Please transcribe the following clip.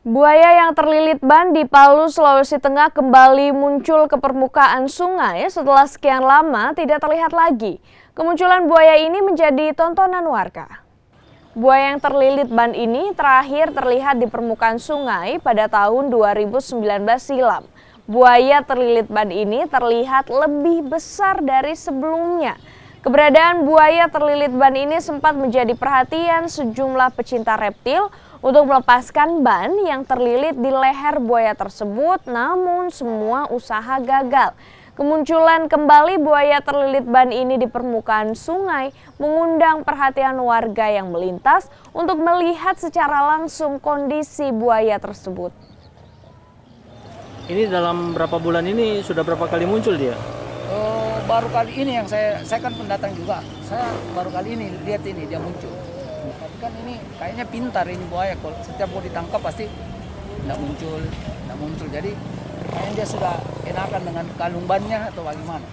Buaya yang terlilit ban di Palu, Sulawesi Tengah kembali muncul ke permukaan sungai setelah sekian lama tidak terlihat lagi. Kemunculan buaya ini menjadi tontonan warga. Buaya yang terlilit ban ini terakhir terlihat di permukaan sungai pada tahun 2019 silam. Buaya terlilit ban ini terlihat lebih besar dari sebelumnya. Keberadaan buaya terlilit ban ini sempat menjadi perhatian sejumlah pecinta reptil untuk melepaskan ban yang terlilit di leher buaya tersebut, namun semua usaha gagal. Kemunculan kembali buaya terlilit ban ini di permukaan sungai mengundang perhatian warga yang melintas untuk melihat secara langsung kondisi buaya tersebut. Ini dalam berapa bulan ini sudah berapa kali muncul dia? Baru kali ini yang saya kan pendatang juga. Saya baru kali ini lihat ini dia muncul. Tapi kan ini kayaknya pintar ini buaya, kalau setiap mau ditangkap pasti tidak muncul. Jadi kayaknya dia sudah enakan dengan kalung bannya atau bagaimana.